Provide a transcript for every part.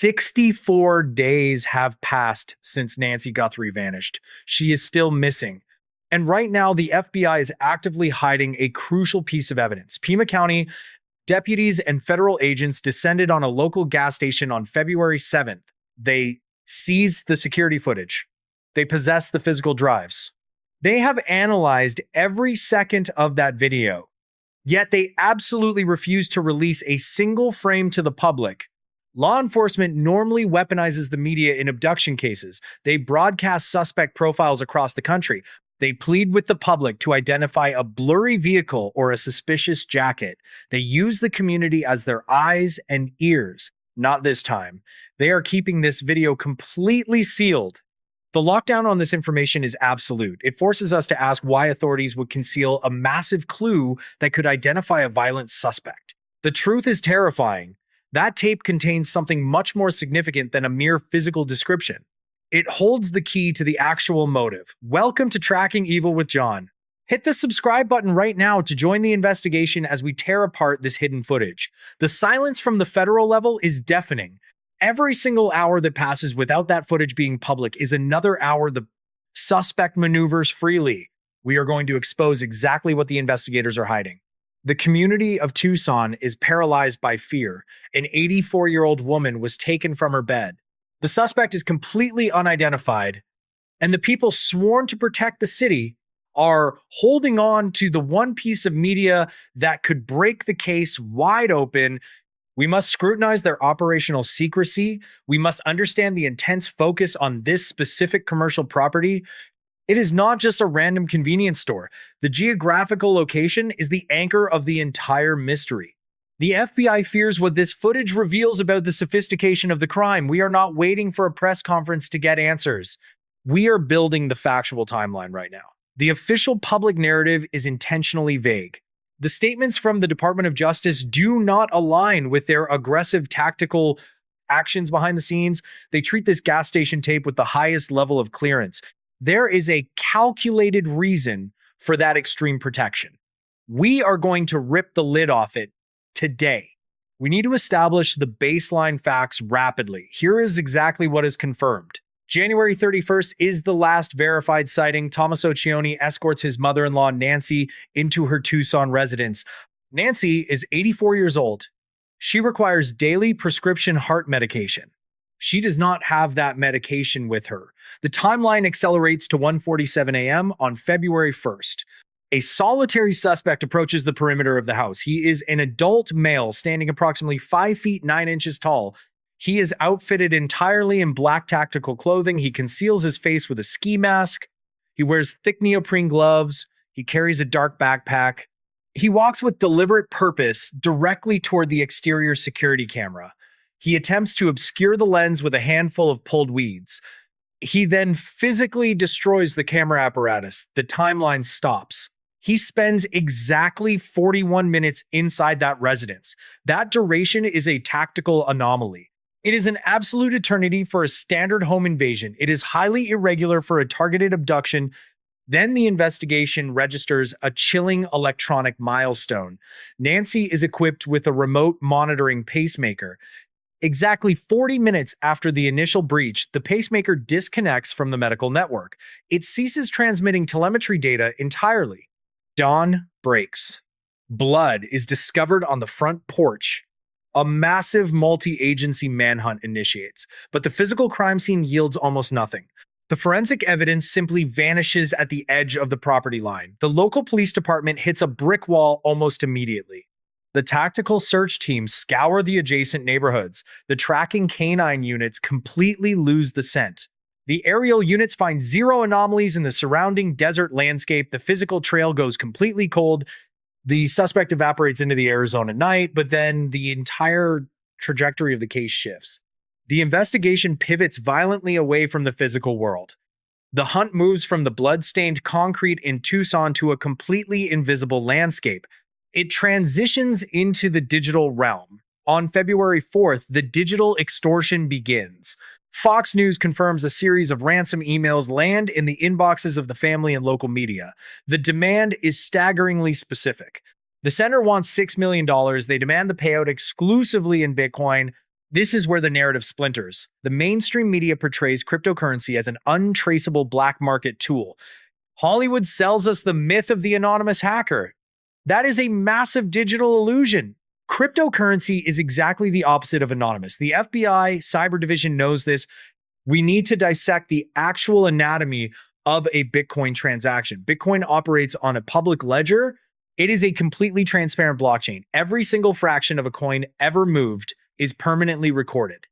64 days have passed since Nancy Guthrie vanished. She is still missing. And right now, the FBI is actively hiding a crucial piece of evidence. Pima County deputies and federal agents descended on a local gas station on February 7th. They seized the security footage. They possessed the physical drives. They have analyzed every second of that video, yet they absolutely refuse to release a single frame to the public. Law enforcement normally weaponizes the media in abduction cases. They broadcast suspect profiles across the country. They plead with the public to identify a blurry vehicle or a suspicious jacket. They use the community as their eyes and ears. Not this time. They are keeping this video completely sealed. The lockdown on this information is absolute. It forces us to ask why authorities would conceal a massive clue that could identify a violent suspect. The truth is terrifying. That tape contains something much more significant than a mere physical description. It holds the key to the actual motive. Welcome to Tracking Evil with John. Hit the subscribe button right now to join the investigation as we tear apart this hidden footage. The silence from the federal level is deafening. Every single hour that passes without that footage being public is another hour the suspect maneuvers freely. We are going to expose exactly what the investigators are hiding. The community of Tucson is paralyzed by fear. An 84-year-old woman was taken from her bed. The suspect is completely unidentified, and the people sworn to protect the city are holding on to the one piece of media that could break the case wide open. We must scrutinize their operational secrecy. We must understand the intense focus on this specific commercial property. It is not just a random convenience store. The geographical location is the anchor of the entire mystery. The FBI fears what this footage reveals about the sophistication of the crime. We are not waiting for a press conference to get answers. We are building the factual timeline right now. The official public narrative is intentionally vague. The statements from the Department of Justice do not align with their aggressive tactical actions behind the scenes. They treat this gas station tape with the highest level of clearance. There is a calculated reason for that extreme protection. We are going to rip the lid off it today. We need to establish the baseline facts rapidly. Here is exactly what is confirmed. January 31st is the last verified sighting. Thomas Occhione escorts his mother-in-law, Nancy, into her Tucson residence. Nancy is 84 years old. She requires daily prescription heart medication. She does not have that medication with her. The timeline accelerates to 1:47 a.m. on February 1st. A solitary suspect approaches the perimeter of the house. He is an adult male standing approximately 5 feet 9 inches tall. He is outfitted entirely in black tactical clothing. He conceals his face with a ski mask. He wears thick neoprene gloves. He carries a dark backpack. He walks with deliberate purpose directly toward the exterior security camera. He attempts to obscure the lens with a handful of pulled weeds. He then physically destroys the camera apparatus. The timeline stops. He spends exactly 41 minutes inside that residence. That duration is a tactical anomaly. It is an absolute eternity for a standard home invasion. It is highly irregular for a targeted abduction. Then the investigation registers a chilling electronic milestone. Nancy is equipped with a remote monitoring pacemaker. Exactly 40 minutes after the initial breach, the pacemaker disconnects from the medical network. It ceases transmitting telemetry data entirely. Dawn breaks. Blood is discovered on the front porch. A massive multi-agency manhunt initiates, but the physical crime scene yields almost nothing. The forensic evidence simply vanishes at the edge of the property line. The local police department hits a brick wall almost immediately. The tactical search teams scour the adjacent neighborhoods. The tracking canine units completely lose the scent. The aerial units find zero anomalies in the surrounding desert landscape. The physical trail goes completely cold. The suspect evaporates into the Arizona night, but then the entire trajectory of the case shifts. The investigation pivots violently away from the physical world. The hunt moves from the blood-stained concrete in Tucson to a completely invisible landscape. It transitions into the digital realm. On February 4th, the digital extortion begins. Fox News confirms a series of ransom emails land in the inboxes of the family and local media. The demand is staggeringly specific. The sender wants $6 million. They demand the payout exclusively in Bitcoin. This is where the narrative splinters. The mainstream media portrays cryptocurrency as an untraceable black market tool. Hollywood sells us the myth of the anonymous hacker. That is a massive digital illusion. Cryptocurrency is exactly the opposite of anonymous. The FBI cyber division knows this. We need to dissect the actual anatomy of a Bitcoin transaction. Bitcoin operates on a public ledger. It is a completely transparent blockchain. Every single fraction of a coin ever moved is permanently recorded.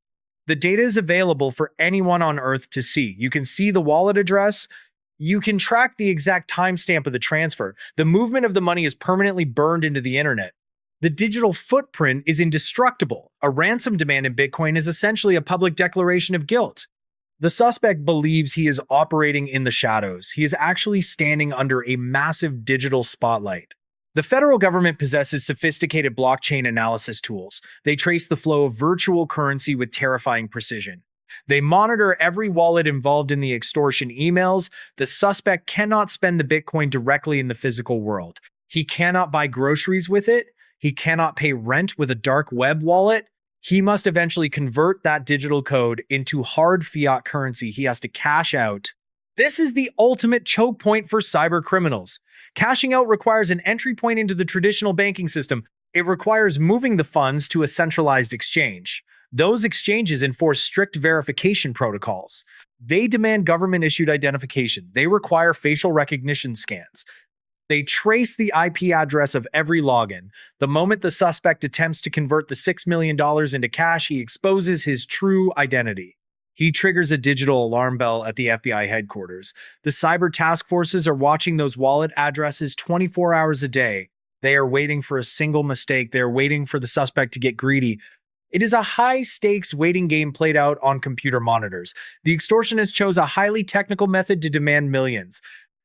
The data is available for anyone on Earth to see. You can see the wallet address. You can track the exact timestamp of the transfer. The movement of the money is permanently burned into the internet. The digital footprint is indestructible. A ransom demand in Bitcoin is essentially a public declaration of guilt. The suspect believes he is operating in the shadows. He is actually standing under a massive digital spotlight. The federal government possesses sophisticated blockchain analysis tools. They trace the flow of virtual currency with terrifying precision. They monitor every wallet involved in the extortion emails. The suspect cannot spend the Bitcoin directly in the physical world. He cannot buy groceries with it. He cannot pay rent with a dark web wallet. He must eventually convert that digital code into hard fiat currency he has to cash out. This is the ultimate choke point for cyber criminals. Cashing out requires an entry point into the traditional banking system. It requires moving the funds to a centralized exchange. Those exchanges enforce strict verification protocols. They demand government-issued identification. They require facial recognition scans. They trace the IP address of every login. The moment the suspect attempts to convert the $6 million into cash, he exposes his true identity. He triggers a digital alarm bell at the FBI headquarters. The cyber task forces are watching those wallet addresses 24 hours a day. They are waiting for a single mistake. They are waiting for the suspect to get greedy. It is a high-stakes waiting game played out on computer monitors. The extortionists chose a highly technical method to demand millions.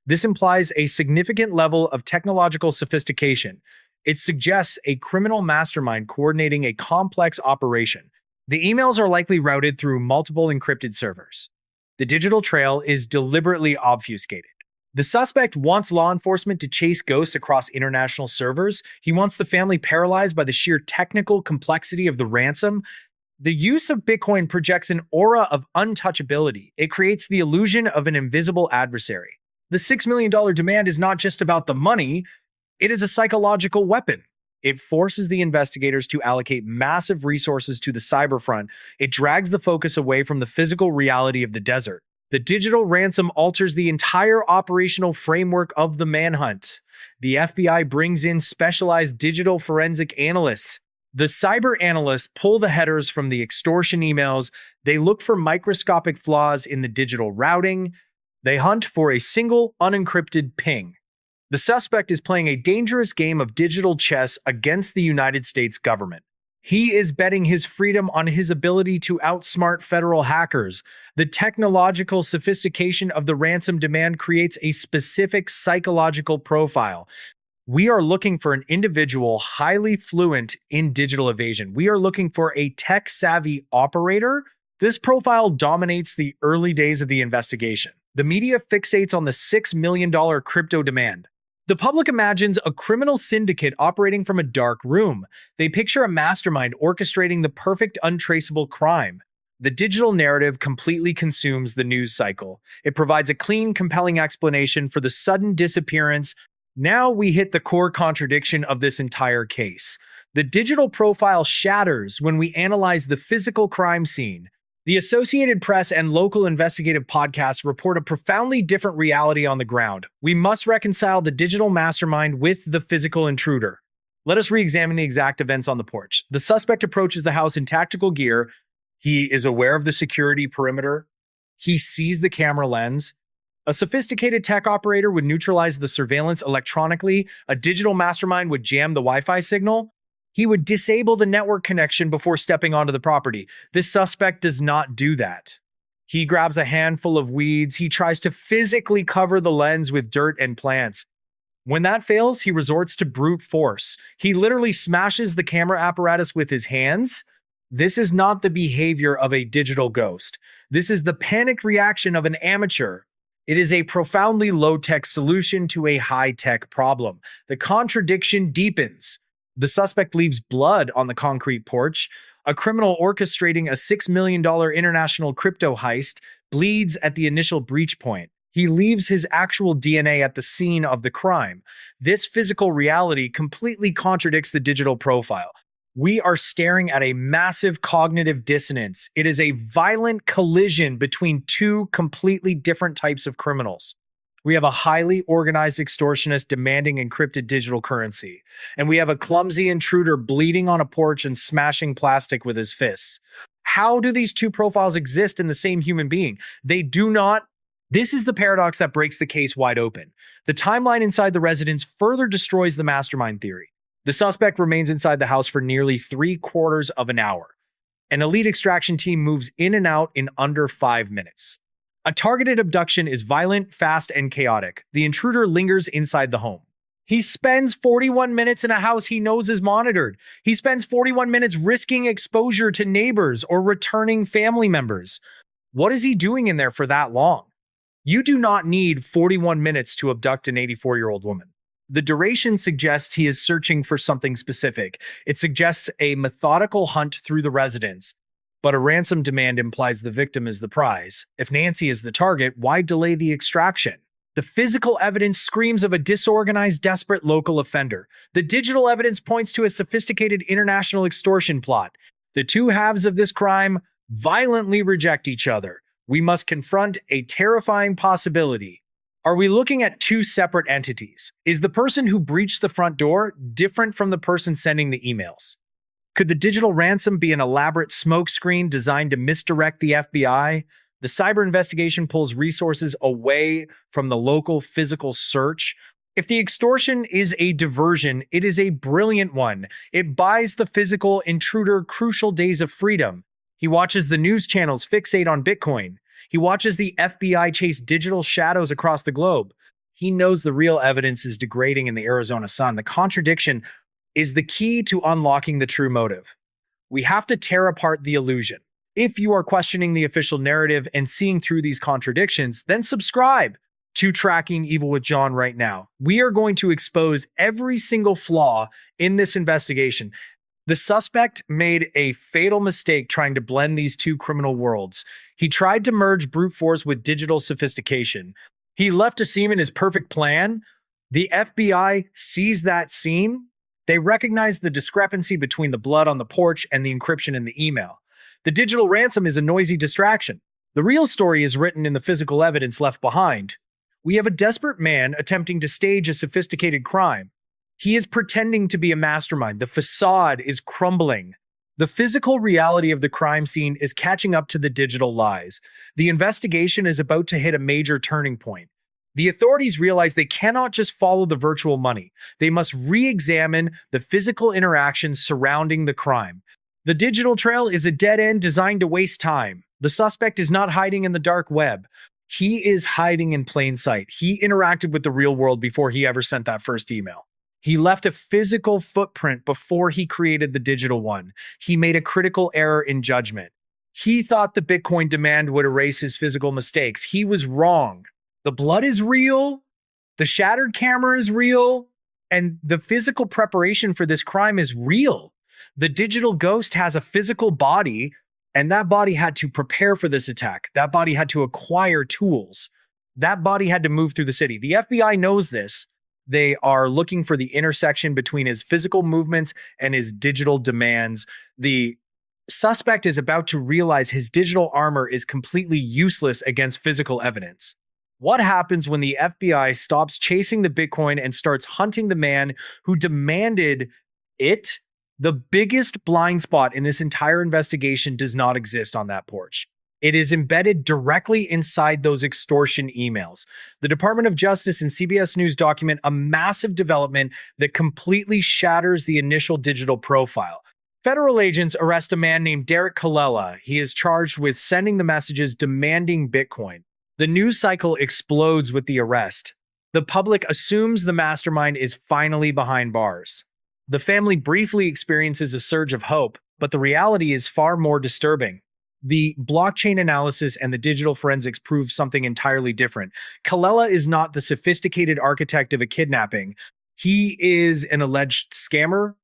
This implies a significant level of technological sophistication. It suggests a criminal mastermind coordinating a complex operation. The emails are likely routed through multiple encrypted servers. The digital trail is deliberately obfuscated. The suspect wants law enforcement to chase ghosts across international servers. He wants the family paralyzed by the sheer technical complexity of the ransom. The use of Bitcoin projects an aura of untouchability. It creates the illusion of an invisible adversary. The $6 million demand is not just about the money, it is a psychological weapon. It forces the investigators to allocate massive resources to the cyber front. It drags the focus away from the physical reality of the desert. The digital ransom alters the entire operational framework of the manhunt. The FBI brings in specialized digital forensic analysts. The cyber analysts pull the headers from the extortion emails. They look for microscopic flaws in the digital routing. They hunt for a single unencrypted ping. The suspect is playing a dangerous game of digital chess against the United States government. He is betting his freedom on his ability to outsmart federal hackers. The technological sophistication of the ransom demand creates a specific psychological profile. We are looking for an individual highly fluent in digital evasion. We are looking for a tech-savvy operator. This profile dominates the early days of the investigation. The media fixates on the $6 million crypto demand. The public imagines a criminal syndicate operating from a dark room. They picture a mastermind orchestrating the perfect untraceable crime. The digital narrative completely consumes the news cycle. It provides a clean, compelling explanation for the sudden disappearance. Now we hit the core contradiction of this entire case. The digital profile shatters when we analyze the physical crime scene. The Associated Press and local investigative podcasts report a profoundly different reality on the ground. We must reconcile the digital mastermind with the physical intruder. Let us re-examine the exact events on the porch. The suspect approaches the house in tactical gear. He is aware of the security perimeter. He sees the camera lens. A sophisticated tech operator would neutralize the surveillance electronically. A digital mastermind would jam the Wi-Fi signal. He would disable the network connection before stepping onto the property. This suspect does not do that. He grabs a handful of weeds. He tries to physically cover the lens with dirt and plants. When that fails, he resorts to brute force. He literally smashes the camera apparatus with his hands. This is not the behavior of a digital ghost. This is the panicked reaction of an amateur. It is a profoundly low-tech solution to a high-tech problem. The contradiction deepens. The suspect leaves blood on the concrete porch. A criminal orchestrating a $6 million international crypto heist bleeds at the initial breach point. He leaves his actual DNA at the scene of the crime. This physical reality completely contradicts the digital profile. We are staring at a massive cognitive dissonance. It is a violent collision between two completely different types of criminals. We have a highly organized extortionist demanding encrypted digital currency. And we have a clumsy intruder bleeding on a porch and smashing plastic with his fists. How do these two profiles exist in the same human being? They do not. This is the paradox that breaks the case wide open. The timeline inside the residence further destroys the mastermind theory. The suspect remains inside the house for nearly 3/4 of an hour. An elite extraction team moves in and out in under 5 minutes. A targeted abduction is violent, fast, and chaotic. The intruder lingers inside the home. He spends 41 minutes in a house he knows is monitored. He spends 41 minutes risking exposure to neighbors or returning family members. What is he doing in there for that long? You do not need 41 minutes to abduct an 84-year-old woman. The duration suggests he is searching for something specific. It suggests a methodical hunt through the residence. But a ransom demand implies the victim is the prize. If Nancy is the target, why delay the extraction? The physical evidence screams of a disorganized, desperate local offender. The digital evidence points to a sophisticated international extortion plot. The two halves of this crime violently reject each other. We must confront a terrifying possibility. Are we looking at two separate entities? Is the person who breached the front door different from the person sending the emails? Could the digital ransom be an elaborate smokescreen designed to misdirect the FBI? The cyber investigation pulls resources away from the local physical search. If the extortion is a diversion, it is a brilliant one. It buys the physical intruder crucial days of freedom. He watches the news channels fixate on Bitcoin. He watches the FBI chase digital shadows across the globe. He knows the real evidence is degrading in the Arizona sun. The contradiction is the key to unlocking the true motive. We have to tear apart the illusion. If you are questioning the official narrative and seeing through these contradictions, then subscribe to Tracking Evil with John right now. We are going to expose every single flaw in this investigation. The suspect made a fatal mistake trying to blend these two criminal worlds. He tried to merge brute force with digital sophistication. He left a seam in his perfect plan. The FBI sees that seam. They recognize the discrepancy between the blood on the porch and the encryption in the email. The digital ransom is a noisy distraction. The real story is written in the physical evidence left behind. We have a desperate man attempting to stage a sophisticated crime. He is pretending to be a mastermind. The facade is crumbling. The physical reality of the crime scene is catching up to the digital lies. The investigation is about to hit a major turning point. The authorities realize they cannot just follow the virtual money. They must re-examine the physical interactions surrounding the crime. The digital trail is a dead end designed to waste time. The suspect is not hiding in the dark web. He is hiding in plain sight. He interacted with the real world before he ever sent that first email. He left a physical footprint before he created the digital one. He made a critical error in judgment. He thought the Bitcoin demand would erase his physical mistakes. He was wrong. The blood is real, the shattered camera is real, and the physical preparation for this crime is real. The digital ghost has a physical body, and that body had to prepare for this attack. That body had to acquire tools. That body had to move through the city. The FBI knows this. They are looking for the intersection between his physical movements and his digital demands. The suspect is about to realize his digital armor is completely useless against physical evidence. What happens when the FBI stops chasing the Bitcoin and starts hunting the man who demanded it? The biggest blind spot in this entire investigation does not exist on that porch. It is embedded directly inside those extortion emails. The Department of Justice and CBS News document a massive development that completely shatters the initial digital profile. Federal agents arrest a man named Derek Colella. He is charged with sending the messages demanding Bitcoin. The news cycle explodes with the arrest. The public assumes the mastermind is finally behind bars. The family briefly experiences a surge of hope, but the reality is far more disturbing. The blockchain analysis and the digital forensics prove something entirely different. Colella is not the sophisticated architect of a kidnapping. He is an alleged scammer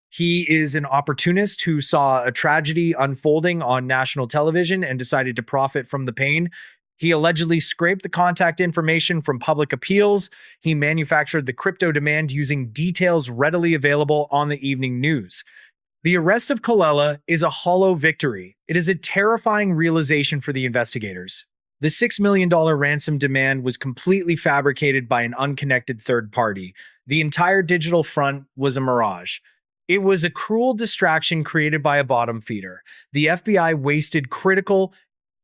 He is an opportunist who saw a tragedy unfolding on national television and decided to profit from the pain. He allegedly scraped the contact information from public appeals. He manufactured the crypto demand using details readily available on the evening news. The arrest of Colella is a hollow victory. It is a terrifying realization for the investigators. The $6 million ransom demand was completely fabricated by an unconnected third party. The entire digital front was a mirage. It was a cruel distraction created by a bottom feeder. The FBI wasted critical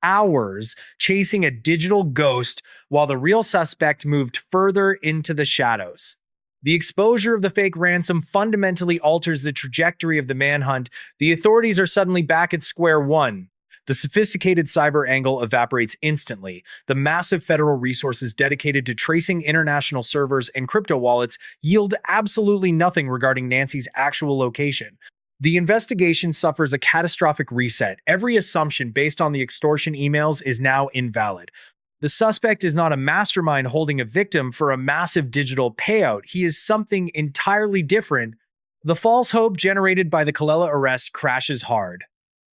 hours chasing a digital ghost while the real suspect moved further into the shadows. The exposure of the fake ransom fundamentally alters the trajectory of the manhunt. The authorities are suddenly back at square one. The sophisticated cyber angle evaporates instantly. The massive federal resources dedicated to tracing international servers and crypto wallets yield absolutely nothing regarding Nancy's actual location. The investigation suffers a catastrophic reset. Every assumption based on the extortion emails is now invalid. The suspect is not a mastermind holding a victim for a massive digital payout. He is something entirely different. The false hope generated by the Colella arrest crashes hard.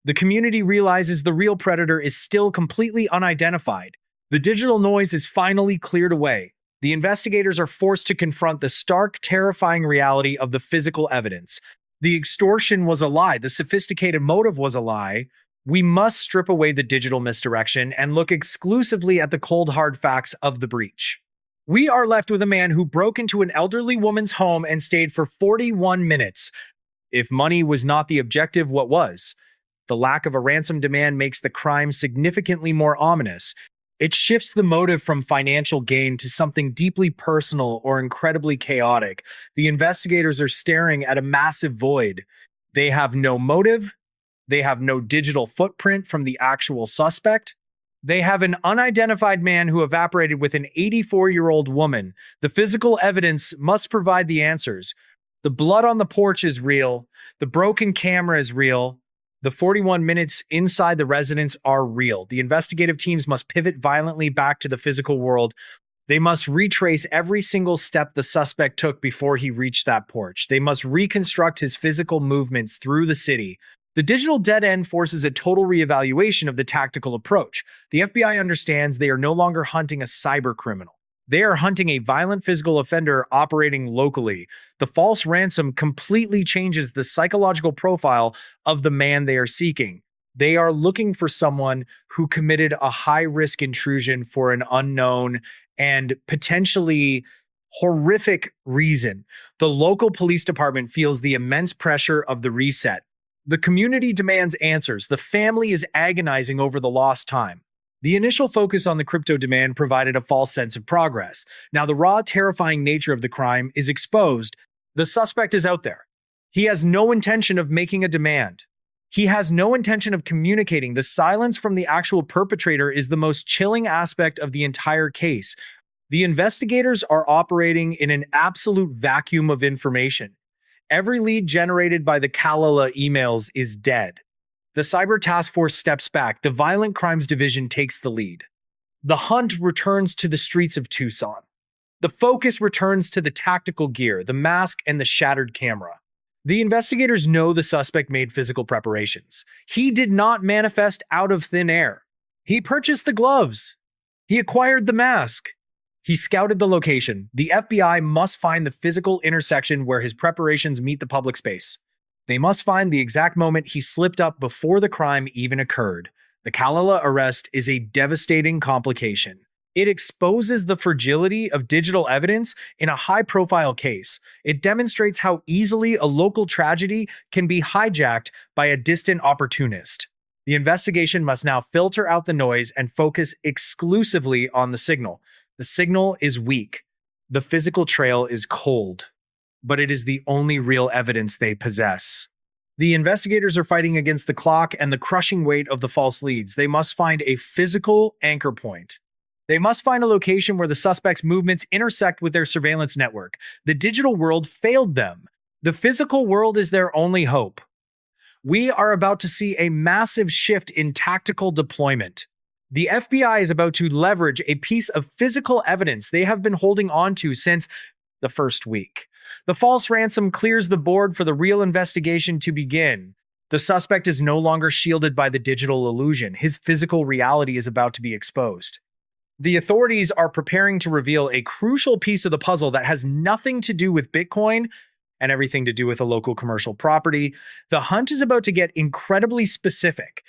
The community realizes the real predator is still completely unidentified. The digital noise is finally cleared away. The investigators are forced to confront the stark, terrifying reality of the physical evidence. The extortion was a lie. The sophisticated motive was a lie. We must strip away the digital misdirection and look exclusively at the cold, hard facts of the breach. We are left with a man who broke into an elderly woman's home and stayed for 41 minutes. If money was not the objective, what was? The lack of a ransom demand makes the crime significantly more ominous. It shifts the motive from financial gain to something deeply personal or incredibly chaotic. The investigators are staring at a massive void. They have no motive. They have no digital footprint from the actual suspect. They have an unidentified man who evaporated with an 84-year-old woman. The physical evidence must provide the answers. The blood on the porch is real. The broken camera is real. The 41 minutes inside the residence are real. The investigative teams must pivot violently back to the physical world. They must retrace every single step the suspect took before he reached that porch. They must reconstruct his physical movements through the city. The digital dead end forces a total reevaluation of the tactical approach. The FBI understands they are no longer hunting a cyber criminal. They are hunting a violent physical offender operating locally. The false ransom completely changes the psychological profile of the man they are seeking. They are looking for someone who committed a high-risk intrusion for an unknown and potentially horrific reason. The local police department feels the immense pressure of the reset. The community demands answers. The family is agonizing over the lost time. The initial focus on the crypto demand provided a false sense of progress. Now the raw, terrifying nature of the crime is exposed. The suspect is out there. He has no intention of making a demand. He has no intention of communicating. The silence from the actual perpetrator is the most chilling aspect of the entire case. The investigators are operating in an absolute vacuum of information. Every lead generated by the Colella emails is dead. The Cyber Task Force steps back. The Violent Crimes Division takes the lead. The hunt returns to the streets of Tucson. The focus returns to the tactical gear, the mask, and the shattered camera. The investigators know the suspect made physical preparations. He did not manifest out of thin air. He purchased the gloves. He acquired the mask. He scouted the location. The FBI must find the physical intersection where his preparations meet the public space. They must find the exact moment he slipped up before the crime even occurred. The Colella arrest is a devastating complication. It exposes the fragility of digital evidence in a high-profile case. It demonstrates how easily a local tragedy can be hijacked by a distant opportunist. The investigation must now filter out the noise and focus exclusively on the signal. The signal is weak. The physical trail is cold. But it is the only real evidence they possess. The investigators are fighting against the clock and the crushing weight of the false leads. They must find a physical anchor point. They must find a location where the suspect's movements intersect with their surveillance network. The digital world failed them. The physical world is their only hope. We are about to see a massive shift in tactical deployment. The FBI is about to leverage a piece of physical evidence they have been holding on to since the first week. The false ransom clears the board for the real investigation to begin. The suspect is no longer shielded by the digital illusion. His physical reality is about to be exposed. The authorities are preparing to reveal a crucial piece of the puzzle that has nothing to do with Bitcoin and everything to do with a local commercial property. The hunt is about to get incredibly specific.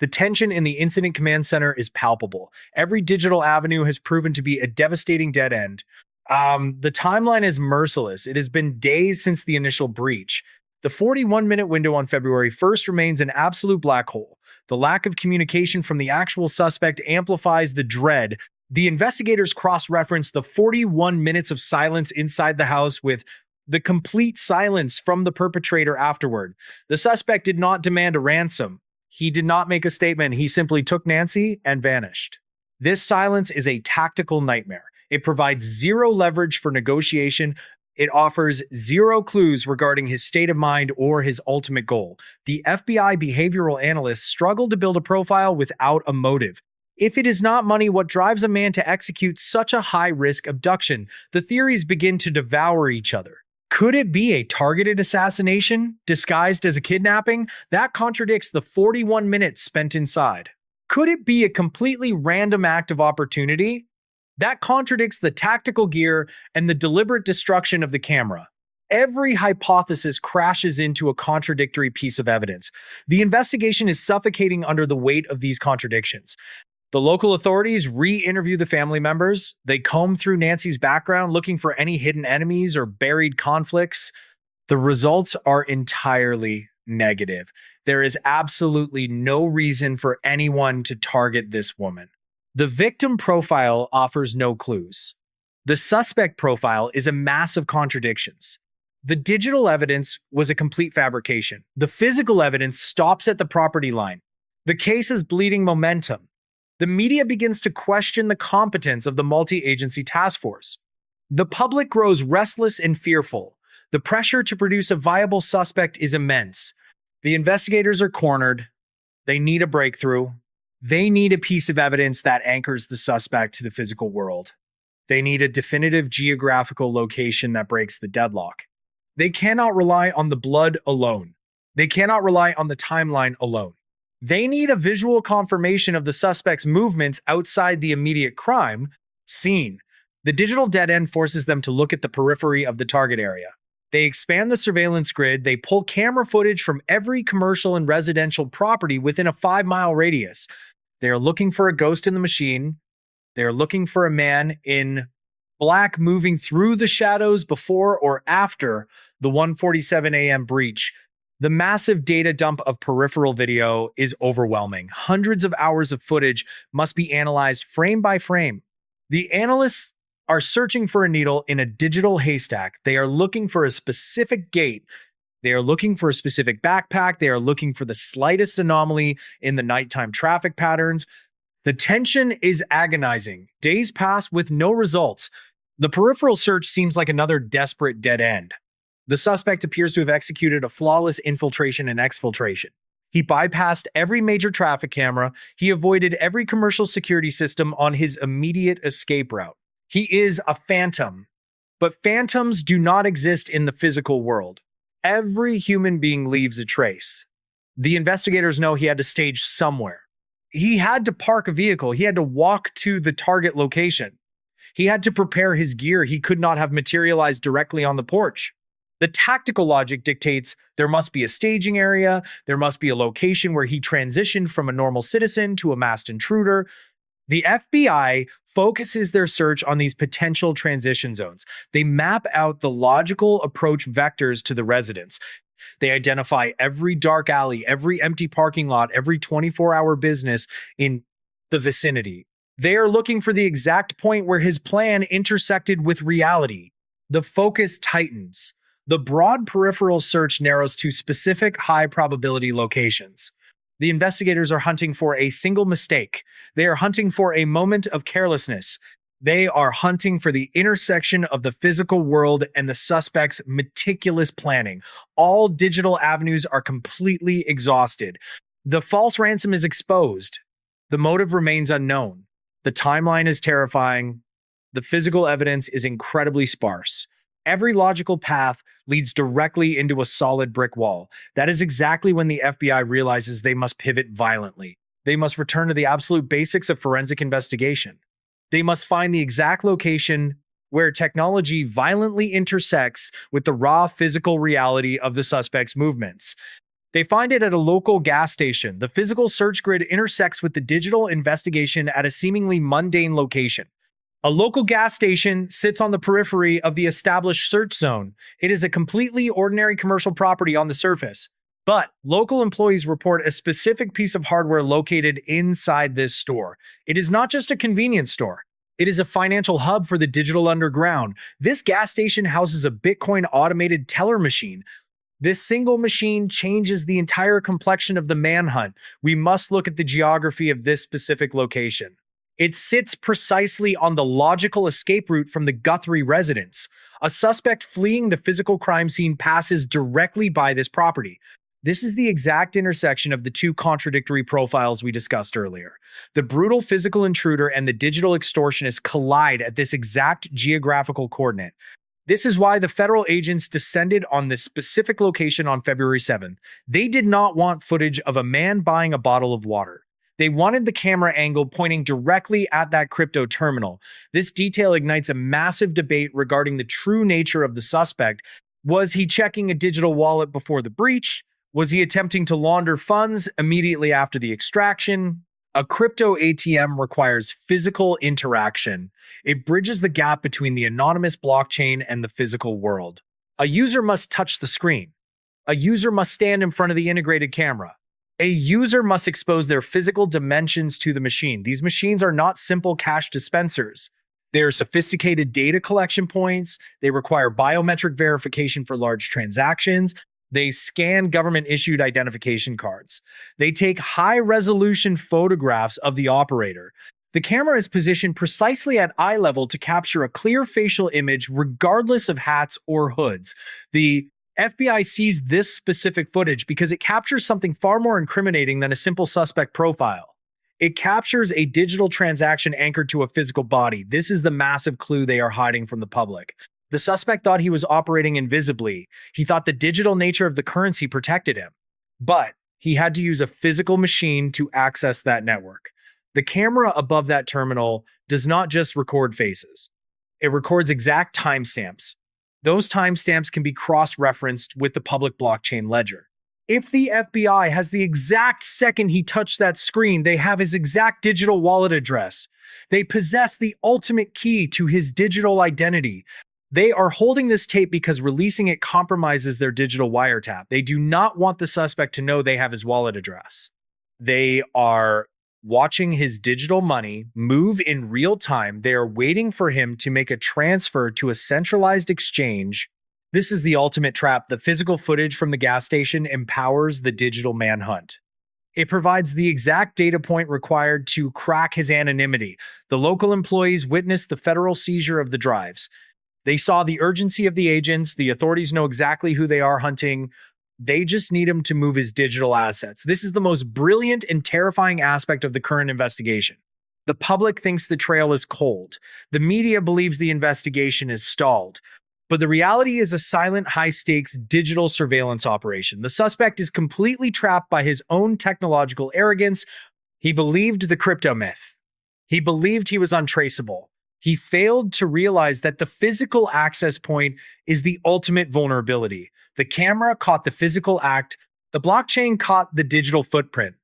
The tension in the incident command center is palpable. Every digital avenue has proven to be a devastating dead end. The timeline is merciless. It has been days since the initial breach. The 41-minute window on February 1st remains an absolute black hole. The lack of communication from the actual suspect amplifies the dread. The investigators cross-reference the 41 minutes of silence inside the house with the complete silence from the perpetrator afterward. The suspect did not demand a ransom. He did not make a statement. He simply took Nancy and vanished. This silence is a tactical nightmare. It provides zero leverage for negotiation. It offers zero clues regarding his state of mind or his ultimate goal. The FBI behavioral analysts struggle to build a profile without a motive. If it is not money, what drives a man to execute such a high-risk abduction? The theories begin to devour each other. Could it be a targeted assassination disguised as a kidnapping? That contradicts the 41 minutes spent inside. Could it be a completely random act of opportunity? That contradicts the tactical gear and the deliberate destruction of the camera. Every hypothesis crashes into a contradictory piece of evidence. The investigation is suffocating under the weight of these contradictions. The local authorities re-interview the family members. They comb through Nancy's background looking for any hidden enemies or buried conflicts. The results are entirely negative. There is absolutely no reason for anyone to target this woman. The victim profile offers no clues. The suspect profile is a mass of contradictions. The digital evidence was a complete fabrication. The physical evidence stops at the property line. The case is bleeding momentum. The media begins to question the competence of the multi-agency task force. The public grows restless and fearful. The pressure to produce a viable suspect is immense. The investigators are cornered. They need a breakthrough. They need a piece of evidence that anchors the suspect to the physical world. They need a definitive geographical location that breaks the deadlock. They cannot rely on the blood alone. They cannot rely on the timeline alone. They need a visual confirmation of the suspect's movements outside the immediate crime scene. The digital dead end forces them to look at the periphery of the target area. They expand the surveillance grid. They pull camera footage from every commercial and residential property within a 5-mile radius. They are looking for a ghost in the machine. They are looking for a man in black moving through the shadows before or after the 1:47 a.m. breach. The massive data dump of peripheral video is overwhelming. Hundreds of hours of footage must be analyzed frame by frame. The analysts are searching for a needle in a digital haystack. They are looking for a specific gate. They are looking for a specific backpack. They are looking for the slightest anomaly in the nighttime traffic patterns. The tension is agonizing. Days pass with no results. The peripheral search seems like another desperate dead end. The suspect appears to have executed a flawless infiltration and exfiltration. He bypassed every major traffic camera. He avoided every commercial security system on his immediate escape route. He is a phantom. But phantoms do not exist in the physical world. Every human being leaves a trace. The investigators know he had to stage somewhere. He had to park a vehicle. He had to walk to the target location. He had to prepare his gear. He could not have materialized directly on the porch. The tactical logic dictates there must be a staging area. There must be a location where he transitioned from a normal citizen to a masked intruder. The FBI focuses their search on these potential transition zones. They map out the logical approach vectors to the residence. They identify every dark alley, every empty parking lot, every 24-hour business in the vicinity. They are looking for the exact point where his plan intersected with reality. The focus tightens. The broad peripheral search narrows to specific high-probability locations. The investigators are hunting for a single mistake. They are hunting for a moment of carelessness. They are hunting for the intersection of the physical world and the suspect's meticulous planning. All digital avenues are completely exhausted. The false ransom is exposed. The motive remains unknown. The timeline is terrifying. The physical evidence is incredibly sparse. every logical path leads directly into a solid brick wall. That is exactly when the FBI realizes they must pivot violently. They must return to the absolute basics of forensic investigation. They must find the exact location where technology violently intersects with the raw physical reality of the suspect's movements. They find it at a local gas station. The physical search grid intersects with the digital investigation at a seemingly mundane location. A local gas station sits on the periphery of the established search zone. It is a completely ordinary commercial property on the surface. But local employees report a specific piece of hardware located inside this store. It is not just a convenience store. It is a financial hub for the digital underground. This gas station houses a Bitcoin automated teller machine. This single machine changes the entire complexion of the manhunt. We must look at the geography of this specific location. It sits precisely on the logical escape route from the Guthrie residence. A suspect fleeing the physical crime scene passes directly by this property. This is the exact intersection of the two contradictory profiles we discussed earlier. The brutal physical intruder and the digital extortionist collide at this exact geographical coordinate. This is why the federal agents descended on this specific location on February 7th. They did not want footage of a man buying a bottle of water. They wanted the camera angle pointing directly at that crypto terminal. This detail ignites a massive debate regarding the true nature of the suspect. Was he checking a digital wallet before the breach? Was he attempting to launder funds immediately after the extraction? A crypto ATM requires physical interaction. It bridges the gap between the anonymous blockchain and the physical world. A user must touch the screen. A user must stand in front of the integrated camera. A user must expose their physical dimensions to the machine. These machines are not simple cash dispensers. They are sophisticated data collection points. They require biometric verification for large transactions. They scan government-issued identification cards. They take high-resolution photographs of the operator. The camera is positioned precisely at eye level to capture a clear facial image regardless of hats or hoods. The FBI sees this specific footage because it captures something far more incriminating than a simple suspect profile. It captures a digital transaction anchored to a physical body. This is the massive clue they are hiding from the public. The suspect thought he was operating invisibly. He thought the digital nature of the currency protected him. But he had to use a physical machine to access that network. The camera above that terminal does not just record faces. It records exact timestamps. Those timestamps can be cross-referenced with the public blockchain ledger. If the FBI has the exact second he touched that screen, they have his exact digital wallet address. They possess the ultimate key to his digital identity. They are holding this tape because releasing it compromises their digital wiretap. They do not want the suspect to know they have his wallet address. They are watching his digital money move in real time. They are waiting for him to make a transfer to a centralized exchange. This is the ultimate trap. The physical footage from the gas station empowers the digital manhunt. It provides the exact data point required to crack his anonymity. The local employees witnessed the federal seizure of the drives. They saw the urgency of the agents. The authorities know exactly who they are hunting. They just need him to move his digital assets. This is the most brilliant and terrifying aspect of the current investigation. The public thinks the trail is cold. The media believes the investigation is stalled. But the reality is a silent, high-stakes digital surveillance operation. The suspect is completely trapped by his own technological arrogance. He believed the crypto myth. He believed he was untraceable. He failed to realize that the physical access point is the ultimate vulnerability. The camera caught the physical act. The blockchain caught the digital footprint.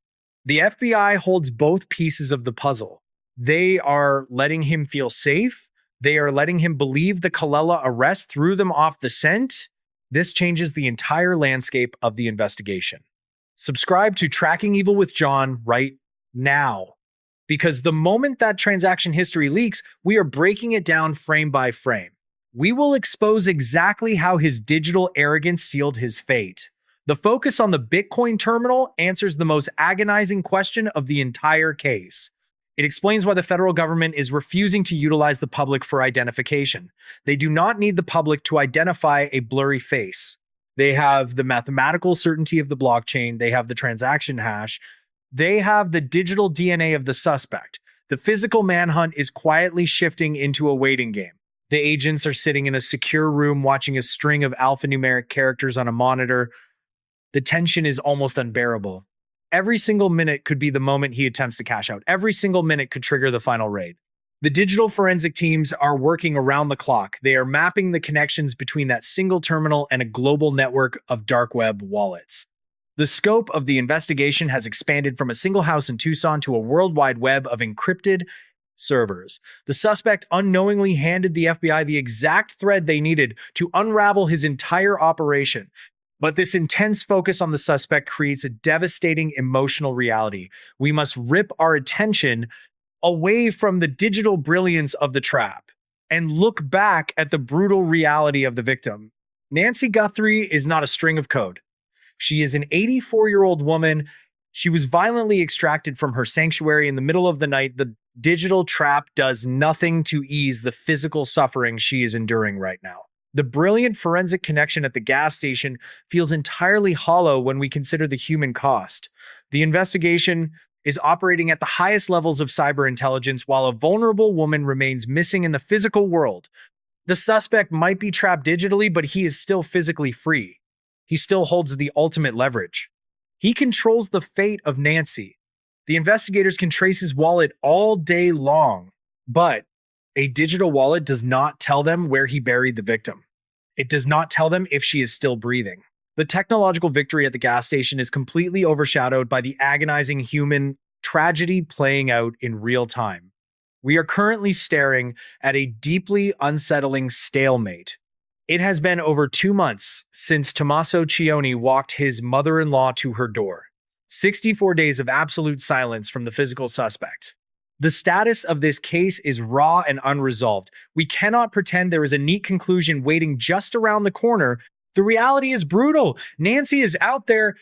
The FBI holds both pieces of the puzzle. They are letting him feel safe. They are letting him believe the Colella arrest threw them off the scent. This changes the entire landscape of the investigation. Subscribe to Tracking Evil with John right now. Because the moment that transaction history leaks, we are breaking it down frame by frame. We will expose exactly how his digital arrogance sealed his fate. The focus on the Bitcoin terminal answers the most agonizing question of the entire case. It explains why the federal government is refusing to utilize the public for identification. They do not need the public to identify a blurry face. They have the mathematical certainty of the blockchain. They have the transaction hash. They have the digital DNA of the suspect. The physical manhunt is quietly shifting into a waiting game. The agents are sitting in a secure room watching a string of alphanumeric characters on a monitor. The tension is almost unbearable. Every single minute could be the moment he attempts to cash out. Every single minute could trigger the final raid. The digital forensic teams are working around the clock. They are mapping the connections between that single terminal and a global network of dark web wallets. The scope of the investigation has expanded from a single house in Tucson to a worldwide web of encrypted servers. The suspect unknowingly handed the FBI the exact thread they needed to unravel his entire operation. But this intense focus on the suspect creates a devastating emotional reality. We must rip our attention away from the digital brilliance of the trap and look back at the brutal reality of the victim. Nancy Guthrie is not a string of code. She is an 84-year-old woman. She was violently extracted from her sanctuary in the middle of the night. The digital trap does nothing to ease the physical suffering she is enduring right now. The brilliant forensic connection at the gas station feels entirely hollow when we consider the human cost. The investigation is operating at the highest levels of cyber intelligence while a vulnerable woman remains missing in the physical world. The suspect might be trapped digitally, but he is still physically free. He still holds the ultimate leverage. He controls the fate of Nancy. The investigators can trace his wallet all day long, but a digital wallet does not tell them where he buried the victim. It does not tell them if she is still breathing. The technological victory at the gas station is completely overshadowed by the agonizing human tragedy playing out in real time. We are currently staring at a deeply unsettling stalemate. It has been over 2 months since Tommaso Cioni walked his mother-in-law to her door. 64 days of absolute silence from the physical suspect. The status of this case is raw and unresolved. We cannot pretend there is a neat conclusion waiting just around the corner. The reality is brutal. Nancy is out there.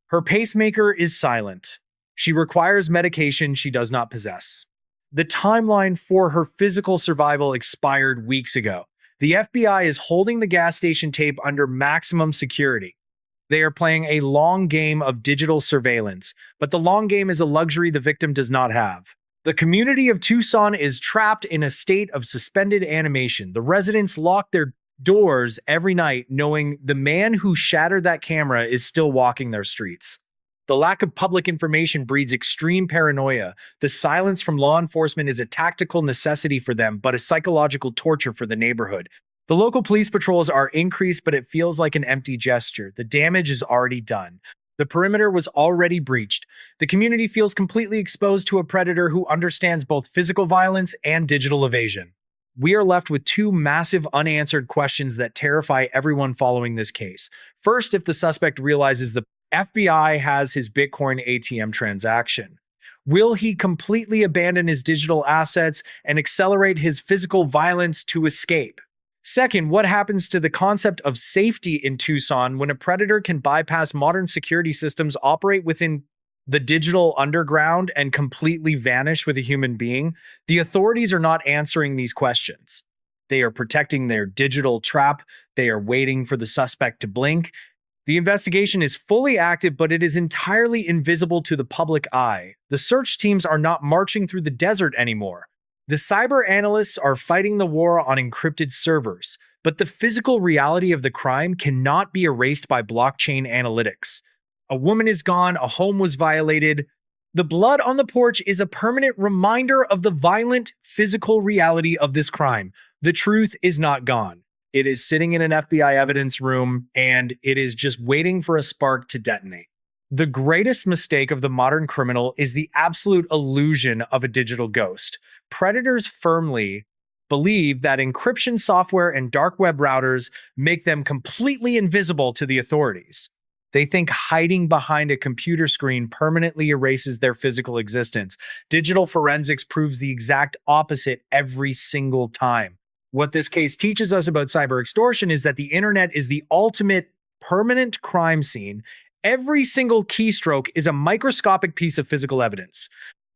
Her pacemaker is silent. She requires medication she does not possess. The timeline for her physical survival expired weeks ago. The FBI is holding the gas station tape under maximum security. They are playing a long game of digital surveillance, but the long game is a luxury the victim does not have. The community of Tucson is trapped in a state of suspended animation. The residents lock their doors every night knowing the man who shattered that camera is still walking their streets. The lack of public information breeds extreme paranoia. The silence from law enforcement is a tactical necessity for them, but a psychological torture for the neighborhood. The local police patrols are increased, but it feels like an empty gesture. The damage is already done. The perimeter was already breached. The community feels completely exposed to a predator who understands both physical violence and digital evasion. We are left with 2 massive unanswered questions that terrify everyone following this case. First, if the suspect realizes the FBI has his Bitcoin ATM transaction, will he completely abandon his digital assets and accelerate his physical violence to escape? Second, what happens to the concept of safety in Tucson when a predator can bypass modern security systems, operate within the digital underground, and completely vanish with a human being? The authorities are not answering these questions. They are protecting their digital trap. They are waiting for the suspect to blink. The investigation is fully active, but it is entirely invisible to the public eye. The search teams are not marching through the desert anymore. The cyber analysts are fighting the war on encrypted servers, but the physical reality of the crime cannot be erased by blockchain analytics. A woman is gone, a home was violated. The blood on the porch is a permanent reminder of the violent physical reality of this crime. The truth is not gone. It is sitting in an FBI evidence room, and it is just waiting for a spark to detonate. The greatest mistake of the modern criminal is the absolute illusion of a digital ghost. Predators firmly believe that encryption software and dark web routers make them completely invisible to the authorities. They think hiding behind a computer screen permanently erases their physical existence. Digital forensics proves the exact opposite every single time. What this case teaches us about cyber extortion is that the internet is the ultimate permanent crime scene. Every single keystroke is a microscopic piece of physical evidence.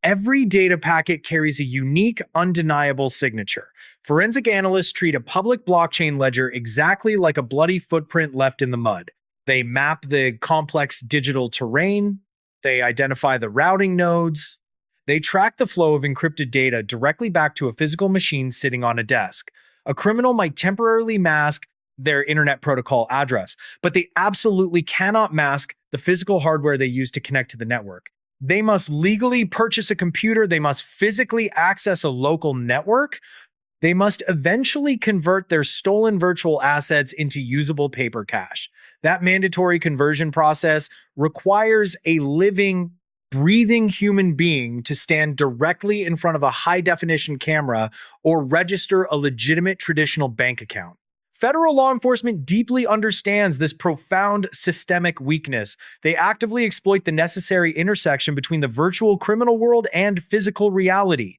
Every data packet carries a unique, undeniable signature. Forensic analysts treat a public blockchain ledger exactly like a bloody footprint left in the mud. They map the complex digital terrain. They identify the routing nodes. They track the flow of encrypted data directly back to a physical machine sitting on a desk. A criminal might temporarily mask their internet protocol address, but they absolutely cannot mask the physical hardware they use to connect to the network. They must legally purchase a computer, they must physically access a local network, they must eventually convert their stolen virtual assets into usable paper cash. That mandatory conversion process requires a living, breathing human being to stand directly in front of a high-definition camera or register a legitimate traditional bank account. Federal law enforcement deeply understands this profound systemic weakness. They actively exploit the necessary intersection between the virtual criminal world and physical reality.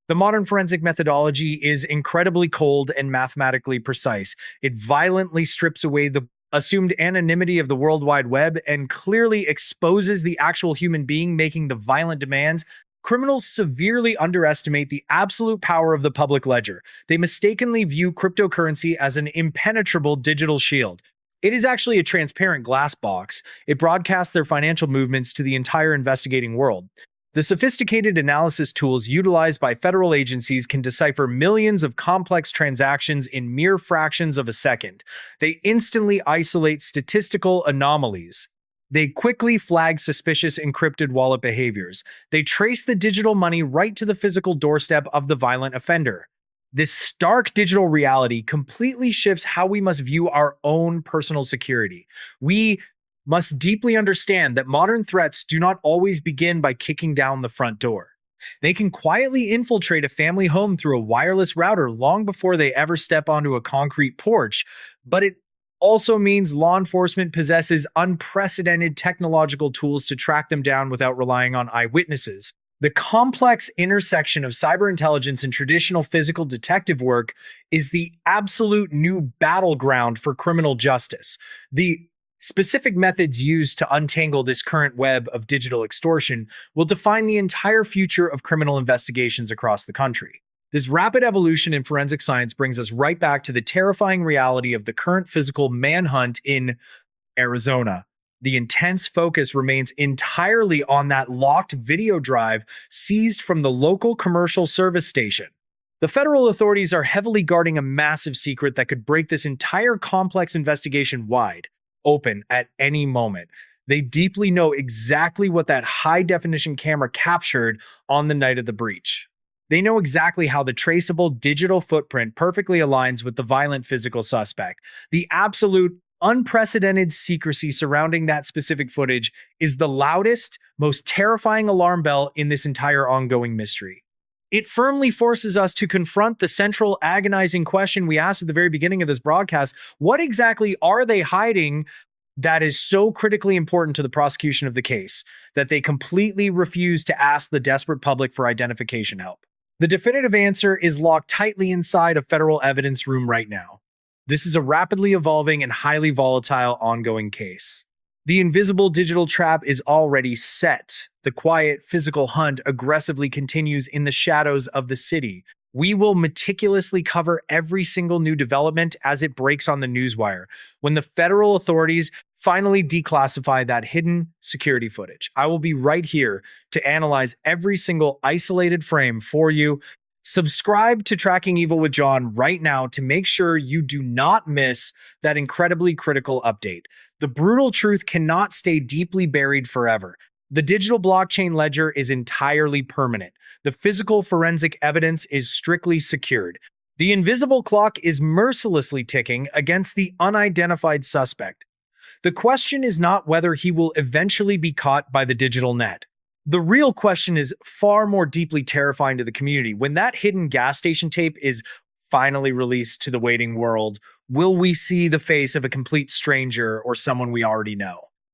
The modern forensic methodology is incredibly cold and mathematically precise. It violently strips away the assumed anonymity of the World Wide Web and clearly exposes the actual human being making the violent demands. Criminals severely underestimate the absolute power of the public ledger. They mistakenly view cryptocurrency as an impenetrable digital shield. It is actually a transparent glass box. It broadcasts their financial movements to the entire investigating world. The sophisticated analysis tools utilized by federal agencies can decipher millions of complex transactions in mere fractions of a second. They instantly isolate statistical anomalies. They quickly flag suspicious encrypted wallet behaviors. They trace the digital money right to the physical doorstep of the violent offender. This stark digital reality completely shifts how we must view our own personal security. We must deeply understand that modern threats do not always begin by kicking down the front door. They can quietly infiltrate a family home through a wireless router long before they ever step onto a concrete porch, but it also means law enforcement possesses unprecedented technological tools to track them down without relying on eyewitnesses. The complex intersection of cyber intelligence and traditional physical detective work is the absolute new battleground for criminal justice. The specific methods used to untangle this current web of digital extortion will define the entire future of criminal investigations across the country. This rapid evolution in forensic science brings us right back to the terrifying reality of the current physical manhunt in Arizona. The intense focus remains entirely on that locked video drive seized from the local commercial service station. The federal authorities are heavily guarding a massive secret that could break this entire complex investigation wide open at any moment. They deeply know exactly what that high-definition camera captured on the night of the breach. They know exactly how the traceable digital footprint perfectly aligns with the violent physical suspect. The absolute unprecedented secrecy surrounding that specific footage is the loudest, most terrifying alarm bell in this entire ongoing mystery. It firmly forces us to confront the central agonizing question we asked at the very beginning of this broadcast. What exactly are they hiding that is so critically important to the prosecution of the case that they completely refuse to ask the desperate public for identification help? The definitive answer is locked tightly inside a federal evidence room right now. This is a rapidly evolving and highly volatile ongoing case. The invisible digital trap is already set. The quiet physical hunt aggressively continues in the shadows of the city. We will meticulously cover every single new development as it breaks on the newswire. When the federal authorities finally declassify that hidden security footage, I will be right here to analyze every single isolated frame for you. Subscribe to Tracking Evil with John right now to make sure you do not miss that incredibly critical update. The brutal truth cannot stay deeply buried forever. The digital blockchain ledger is entirely permanent. The physical forensic evidence is strictly secured. The invisible clock is mercilessly ticking against the unidentified suspect. The question is not whether he will eventually be caught by the digital net. The real question is far more deeply terrifying to the community. When that hidden gas station tape is finally released to the waiting world, will we see the face of a complete stranger or someone we already know?